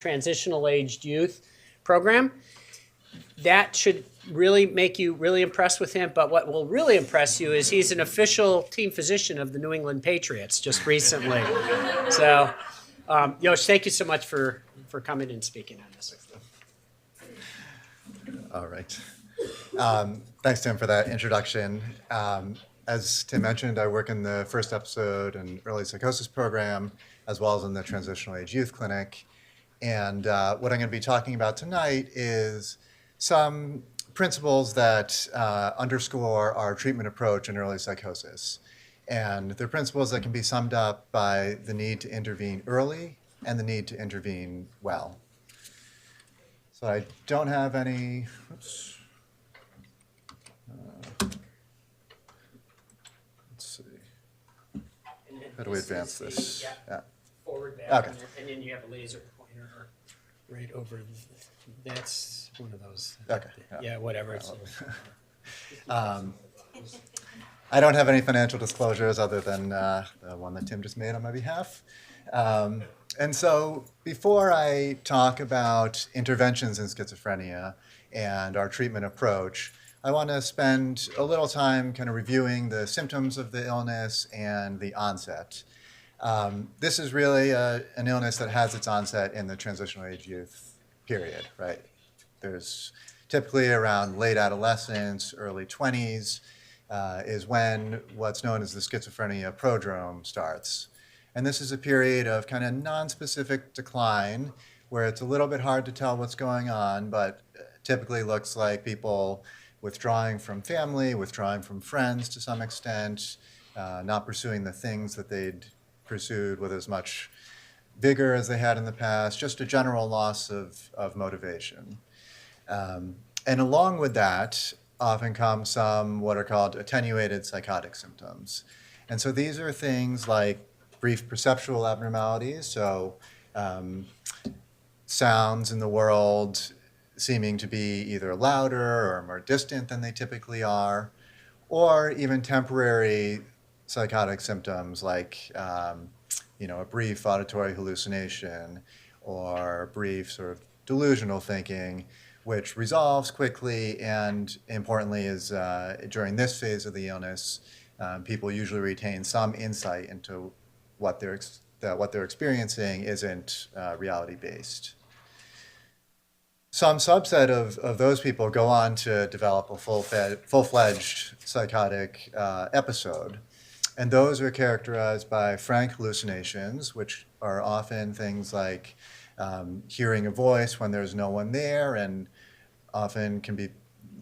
transitional aged youth program. That should really make you really impressed with him. But what will really impress you is he's an official team physician of the New England Patriots just recently. So, Yosh, thank you so much for coming and speaking on this. All right. Thanks, Tim, for that introduction. As Tim mentioned, I work in the first episode and early psychosis program, as well as in the transitional age youth clinic. And what I'm going to be talking about tonight is some principles that underscore our treatment approach in early psychosis. And they're principles that can be summed up by the need to intervene early and the need to intervene well. So I don't have any, oops. Let's see. How do we advance this? Yeah. Forward, back, okay. And then you have a laser pointer right over. That's one of those. Okay. Yeah, whatever. I don't have any financial disclosures other than the one that Tim just made on my behalf. And so before I talk about interventions in schizophrenia and our treatment approach, I want to spend a little time kind of reviewing the symptoms of the illness and the onset. This is really an illness that has its onset in the transitional age youth period, right? There's typically around late adolescence, early 20s is when what's known as the schizophrenia prodrome starts. And this is a period of kind of non-specific decline where it's a little bit hard to tell what's going on, but typically looks like people withdrawing from family, withdrawing from friends to some extent, not pursuing the things that they'd pursued with as much vigor as they had in the past, just a general loss of motivation. And along with that often come some what are called attenuated psychotic symptoms. And so these are things like brief perceptual abnormalities, so sounds in the world seeming to be either louder or more distant than they typically are, or even temporary psychotic symptoms like a brief auditory hallucination or brief sort of delusional thinking, which resolves quickly and importantly is during this phase of the illness, people usually retain some insight into what they're experiencing isn't reality-based. Some subset of those people go on to develop a full-fledged psychotic episode. And those are characterized by frank hallucinations, which are often things like hearing a voice when there's no one there, and often can be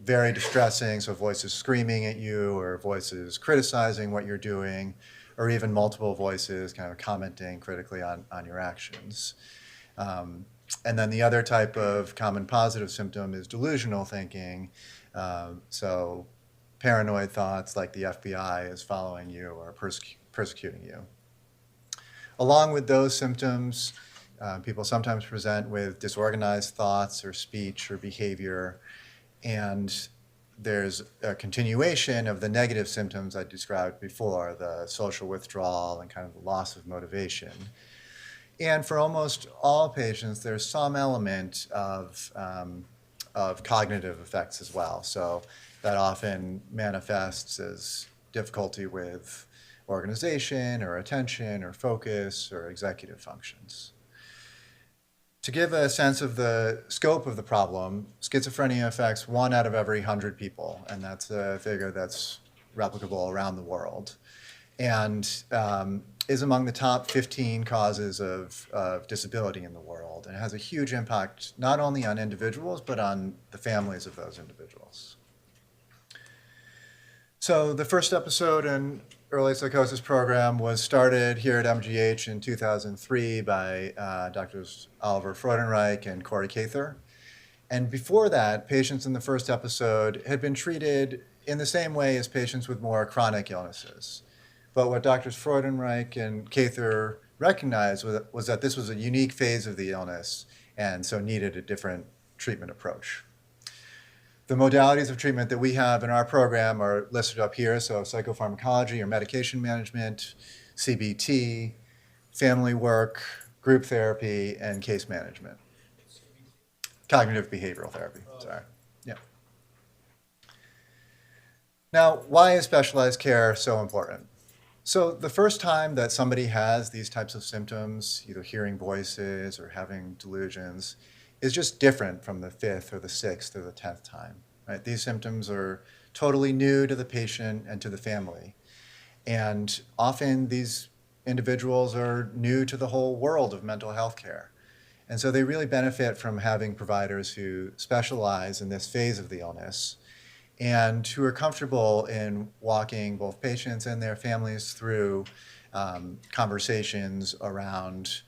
very distressing, so voices screaming at you or voices criticizing what you're doing, or even multiple voices kind of commenting critically on your actions. And then the other type of common positive symptom is delusional thinking. So paranoid thoughts like the FBI is following you or persecuting you. Along with those symptoms, people sometimes present with disorganized thoughts or speech or behavior, and there's a continuation of the negative symptoms I described before, the social withdrawal and kind of the loss of motivation. And for almost all patients, there's some element of cognitive effects as well. So that often manifests as difficulty with organization or attention or focus or executive functions. To give a sense of the scope of the problem, schizophrenia affects 1 out of every 100 people, and that's a figure that's replicable around the world, and is among the top 15 causes of disability in the world, and it has a huge impact not only on individuals, but on the families of those individuals. So the first episode in early psychosis program was started here at MGH in 2003 by Drs. Oliver Freudenreich and Corey Cather. And before that, patients in the first episode had been treated in the same way as patients with more chronic illnesses. But what Drs. Freudenreich and Cather recognized was that this was a unique phase of the illness and so needed a different treatment approach. The modalities of treatment that we have in our program are listed up here, so psychopharmacology or medication management, CBT, family work, group therapy, and case management. cognitive behavioral therapy, sorry. Yeah. Now, why is specialized care so important? So the first time that somebody has these types of symptoms, either hearing voices or having delusions, is just different from the 5th or the 6th or the 10th time, right? These symptoms are totally new to the patient and to the family. And often these individuals are new to the whole world of mental health care. And so they really benefit from having providers who specialize in this phase of the illness and who are comfortable in walking both patients and their families through conversations around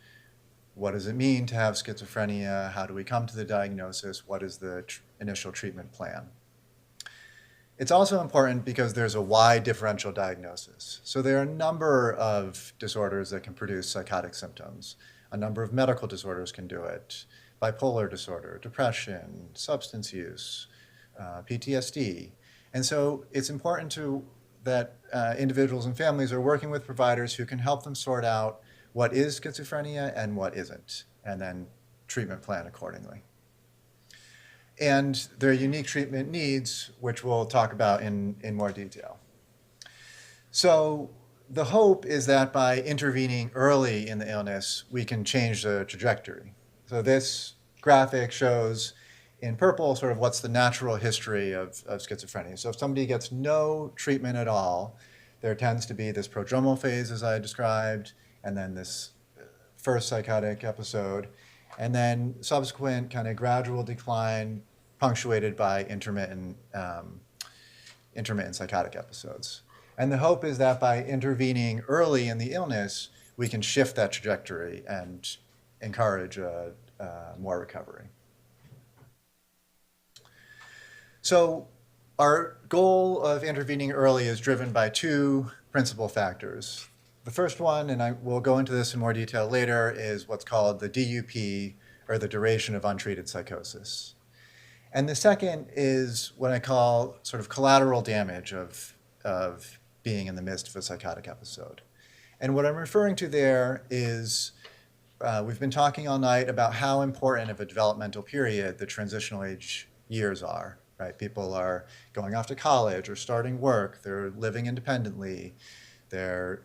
what does it mean to have schizophrenia, how do we come to the diagnosis, what is the initial treatment plan. It's also important because there's a wide differential diagnosis. So there are a number of disorders that can produce psychotic symptoms. A number of medical disorders can do it. Bipolar disorder, depression, substance use, PTSD. And so it's important that individuals and families are working with providers who can help them sort out what is schizophrenia and what isn't, and then treatment plan accordingly. And their unique treatment needs, which we'll talk about in more detail. So the hope is that by intervening early in the illness, we can change the trajectory. So this graphic shows in purple sort of what's the natural history of schizophrenia. So if somebody gets no treatment at all, there tends to be this prodromal phase, as I described, and then this first psychotic episode, and then subsequent kind of gradual decline punctuated by intermittent psychotic episodes. And the hope is that by intervening early in the illness, we can shift that trajectory and encourage more recovery. So our goal of intervening early is driven by two principal factors. The first one, and I will go into this in more detail later, is what's called the DUP, or the duration of untreated psychosis. And the second is what I call sort of collateral damage of being in the midst of a psychotic episode. And what I'm referring to there is we've been talking all night about how important of a developmental period the transitional age years are, right? People are going off to college or starting work, they're living independently, they're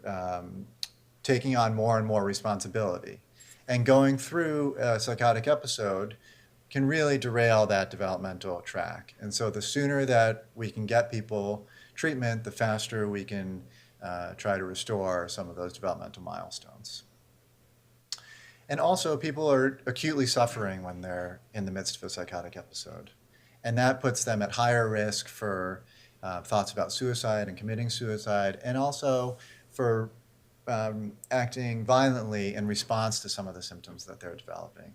taking on more and more responsibility. And going through a psychotic episode can really derail that developmental track. And so the sooner that we can get people treatment, the faster we can try to restore some of those developmental milestones. And also, people are acutely suffering when they're in the midst of a psychotic episode. And that puts them at higher risk for thoughts about suicide and committing suicide, and also for acting violently in response to some of the symptoms that they're developing.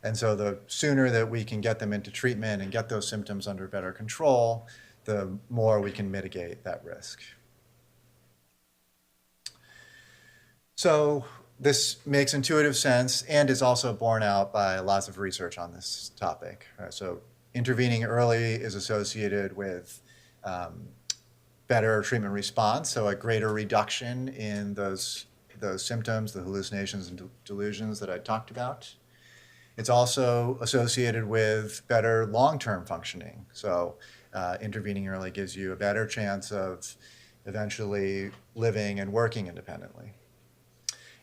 And so the sooner that we can get them into treatment and get those symptoms under better control, the more we can mitigate that risk. So this makes intuitive sense and is also borne out by lots of research on this topic. So intervening early is associated with better treatment response, so a greater reduction in those symptoms, the hallucinations and delusions that I talked about. It's also associated with better long-term functioning. So intervening early gives you a better chance of eventually living and working independently.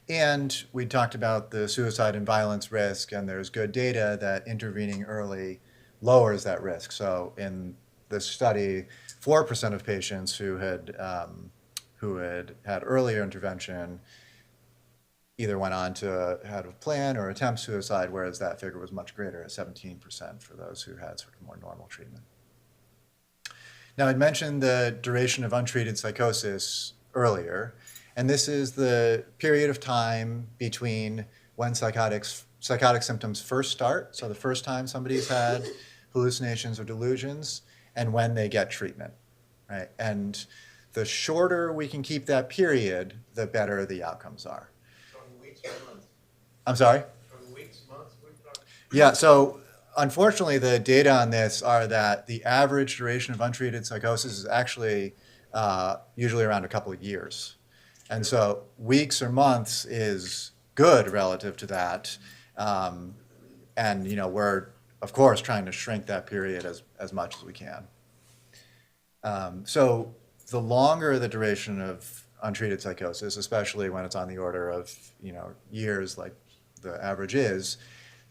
And we talked about the suicide and violence risk, and there's good data that intervening early lowers that risk. So in this study, 4% of patients who had had earlier intervention either went on to have a plan or attempt suicide, whereas that figure was much greater at 17% for those who had sort of more normal treatment. Now, I'd mentioned the duration of untreated psychosis earlier, and this is the period of time between when psychotic symptoms first start, so the first time somebody's had hallucinations or delusions, and when they get treatment, right? And the shorter we can keep that period, the better the outcomes are. I'm sorry? From weeks, months? Yeah, so unfortunately the data on this are that the average duration of untreated psychosis is actually usually around a couple of years. And so weeks or months is good relative to that. And we're of course, trying to shrink that period as much as we can. So the longer the duration of untreated psychosis, especially when it's on the order of years like the average is,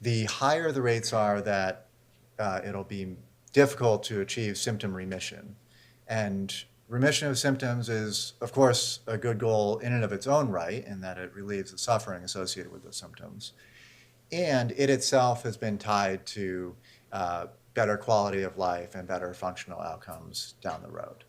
the higher the rates are that it'll be difficult to achieve symptom remission. And remission of symptoms is, of course, a good goal in and of its own right, in that it relieves the suffering associated with those symptoms. And it itself has been tied to better quality of life and better functional outcomes down the road.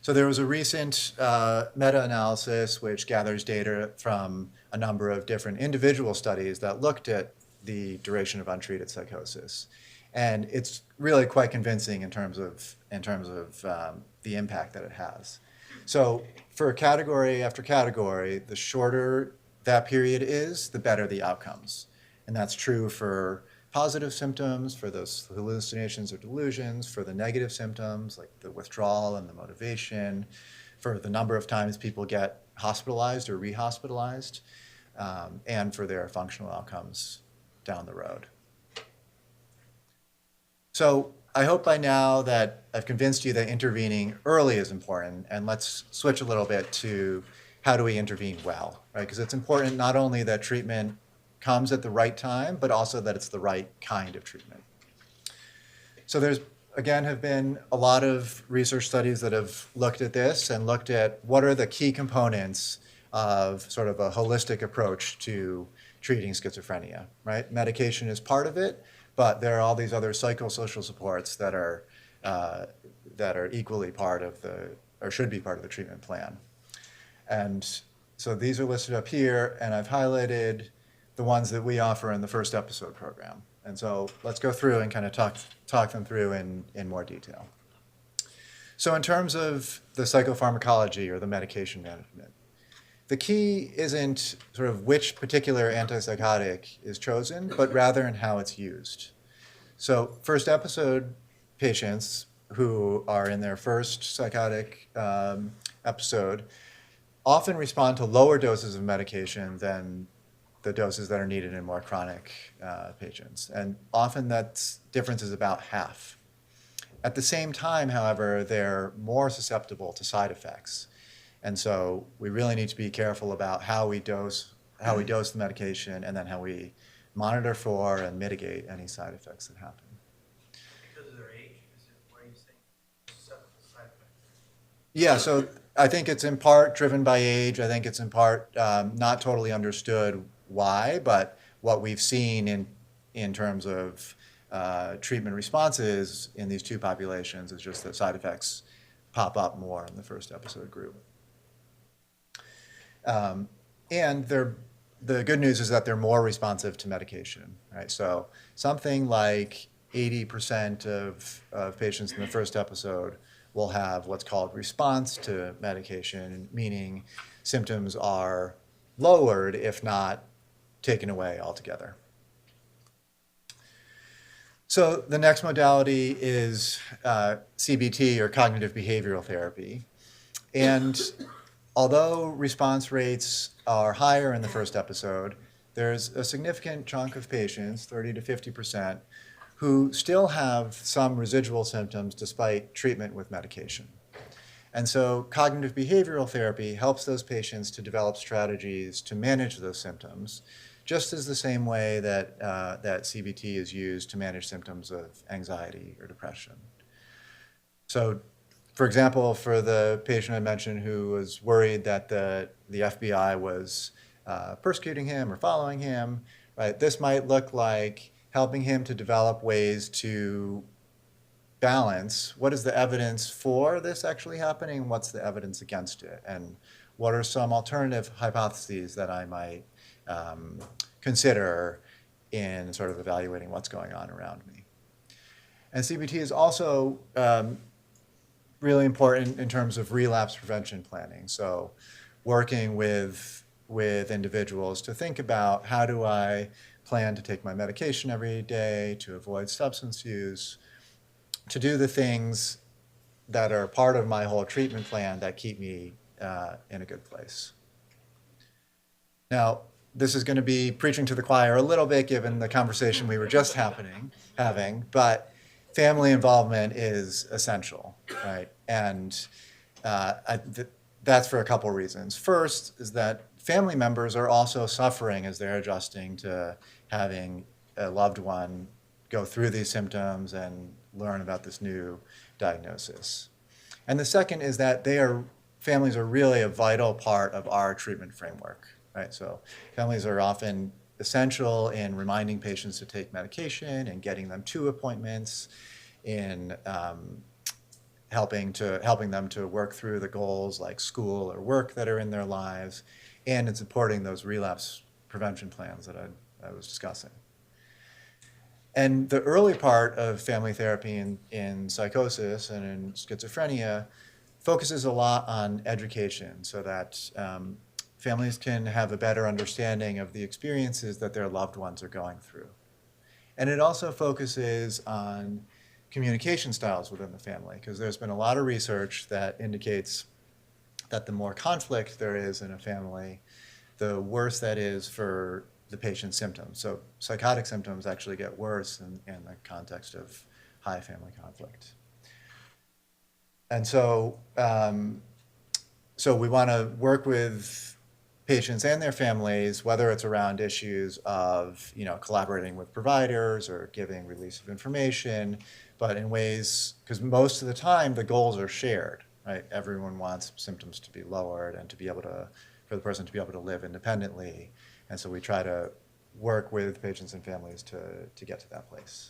So there was a recent meta-analysis which gathers data from a number of different individual studies that looked at the duration of untreated psychosis. And it's really quite convincing in terms of the impact that it has. So for category after category, the shorter that period is, the better the outcomes. And that's true for positive symptoms, for those hallucinations or delusions, for the negative symptoms like the withdrawal and the motivation, for the number of times people get hospitalized or rehospitalized, and for their functional outcomes down the road. So I hope by now that I've convinced you that intervening early is important, and let's switch a little bit to how do we intervene well, right? Because it's important not only that treatment comes at the right time, but also that it's the right kind of treatment. So there's, again, have been a lot of research studies that have looked at this and looked at what are the key components of sort of a holistic approach to treating schizophrenia, right? Medication is part of it, but there are all these other psychosocial supports that are equally part of or should be part of the treatment plan. And so these are listed up here, and I've highlighted the ones that we offer in the first episode program. And so let's go through and kind of talk them through in more detail. So in terms of the psychopharmacology or the medication management, the key isn't sort of which particular antipsychotic is chosen, but rather in how it's used. So first episode patients who are in their first psychotic episode often respond to lower doses of medication than the doses that are needed in more chronic patients. And often that difference is about half. At the same time, however, they're more susceptible to side effects. And so we really need to be careful about how we dose the medication, and then how we monitor for and mitigate any side effects that happen. Because of their age? Why are you saying susceptible to side effects? Yeah, so I think it's in part driven by age. I think it's in part not totally understood why, but what we've seen in terms of treatment responses in these two populations is just that side effects pop up more in the first episode group. And the good news is that they're more responsive to medication, right? So something like 80% of patients in the first episode will have what's called response to medication, meaning symptoms are lowered, if not taken away altogether. So the next modality is CBT, or cognitive behavioral therapy. And although response rates are higher in the first episode, there's a significant chunk of patients, 30 to 50%, who still have some residual symptoms despite treatment with medication. And so cognitive behavioral therapy helps those patients to develop strategies to manage those symptoms, just as the same way that CBT is used to manage symptoms of anxiety or depression. So, for example, for the patient I mentioned who was worried that the FBI was persecuting him or following him, right? This might look like helping him to develop ways to balance what is the evidence for this actually happening, what's the evidence against it, and what are some alternative hypotheses that I might consider in sort of evaluating what's going on around me. And CBT is also really important in terms of relapse prevention planning. So working with individuals to think about, how do I plan to take my medication every day, to avoid substance use, to do the things that are part of my whole treatment plan that keep me in a good place. Now, this is going to be preaching to the choir a little bit given the conversation we were just having, but family involvement is essential, right? And that's for a couple reasons. First is that family members are also suffering as they're adjusting to having a loved one go through these symptoms and learn about this new diagnosis. And the second is that families are really a vital part of our treatment framework, right? So families are often essential in reminding patients to take medication and getting them to appointments, in helping them to work through the goals like school or work that are in their lives, and in supporting those relapse prevention plans that I was discussing. And the early part of family therapy in psychosis and in schizophrenia focuses a lot on education so that families can have a better understanding of the experiences that their loved ones are going through. And it also focuses on communication styles within the family, because there's been a lot of research that indicates that the more conflict there is in a family, the worse that is for the patient's symptoms. So psychotic symptoms actually get worse in the context of high family conflict. And so, so we want to work with patients and their families, whether it's around issues of collaborating with providers or giving release of information, but in ways, because most of the time the goals are shared, right? Everyone wants symptoms to be lowered and for the person to be able to live independently. And so we try to work with patients and families to get to that place.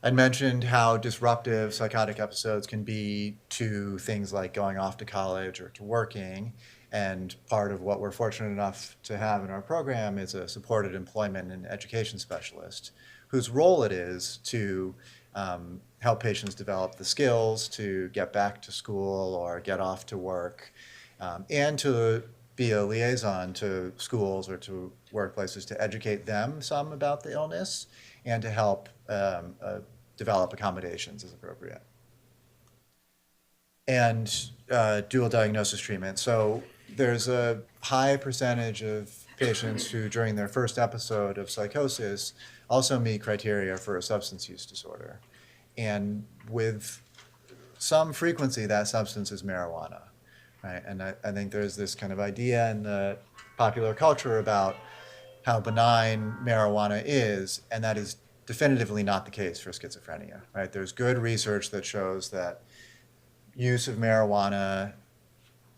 I mentioned how disruptive psychotic episodes can be to things like going off to college or to working. And part of what we're fortunate enough to have in our program is a supported employment and education specialist whose role it is to help patients develop the skills to get back to school or get off to work, and to be a liaison to schools or to workplaces to educate them some about the illness and to help develop accommodations as appropriate. And dual diagnosis treatment. So there's a high percentage of patients who, during their first episode of psychosis, also meet criteria for a substance use disorder. And with some frequency, that substance is marijuana, right? And I think there's this kind of idea in the popular culture about how benign marijuana is, and that is definitively not the case for schizophrenia, right? There's good research that shows that use of marijuana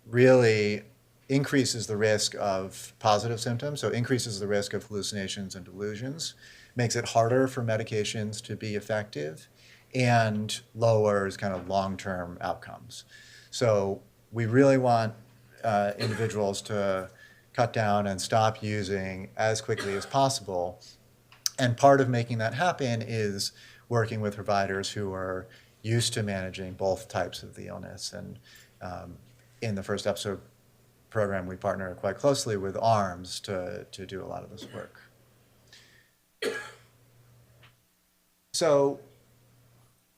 really increases the risk of positive symptoms, so increases the risk of hallucinations and delusions, makes it harder for medications to be effective, and lowers kind of long-term outcomes. So we really want individuals to cut down and stop using as quickly as possible. And part of making that happen is working with providers who are used to managing both types of the illness. And in the first episode program, we partner quite closely with ARMS to do a lot of this work. So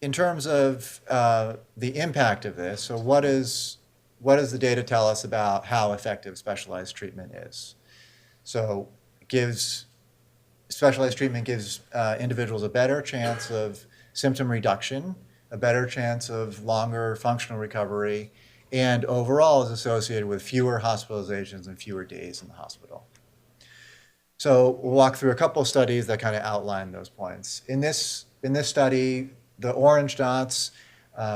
in terms of the impact of this, so what does the data tell us about how effective specialized treatment is? So specialized treatment gives individuals a better chance of symptom reduction, a better chance of longer functional recovery, and overall is associated with fewer hospitalizations and fewer days in the hospital. So we'll walk through a couple of studies that kind of outline those points. In this study, the orange dots,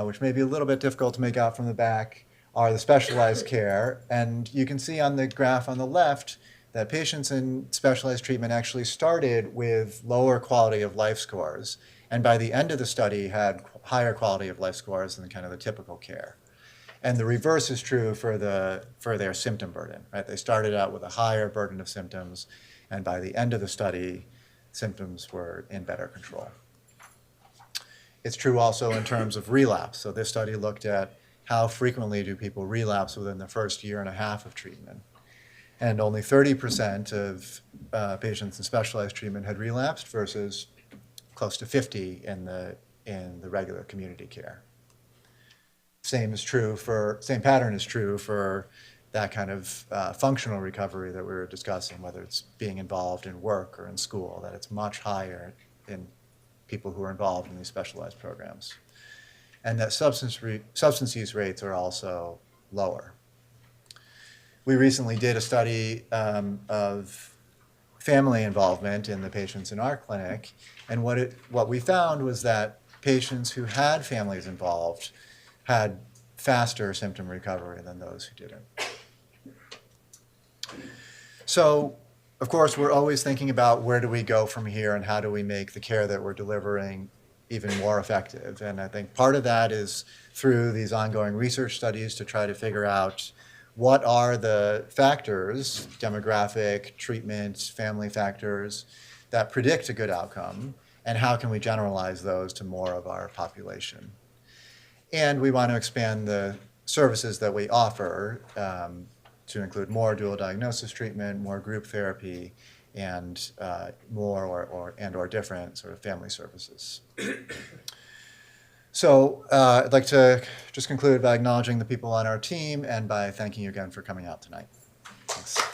which may be a little bit difficult to make out from the back, are the specialized care. And you can see on the graph on the left that patients in specialized treatment actually started with lower quality of life scores, and by the end of the study had higher quality of life scores than kind of the typical care. And the reverse is true for their symptom burden, right? They started out with a higher burden of symptoms, and by the end of the study, symptoms were in better control. It's true also in terms of relapse. So this study looked at how frequently do people relapse within the first year and a half of treatment. And only 30% of patients in specialized treatment had relapsed versus close to 50 in the regular community care. Same pattern is true for that kind of functional recovery that we were discussing, whether it's being involved in work or in school, that it's much higher in people who are involved in these specialized programs. And that substance use rates are also lower. We recently did a study of family involvement in the patients in our clinic, and what we found was that patients who had families involved had faster symptom recovery than those who didn't. So, of course, we're always thinking about where do we go from here and how do we make the care that we're delivering even more effective. And I think part of that is through these ongoing research studies to try to figure out what are the factors, demographic, treatment, family factors, that predict a good outcome, and how can we generalize those to more of our population. And we want to expand the services that we offer to include more dual diagnosis treatment, more group therapy, and more or different sort of family services. So I'd like to just conclude by acknowledging the people on our team and by thanking you again for coming out tonight. Thanks.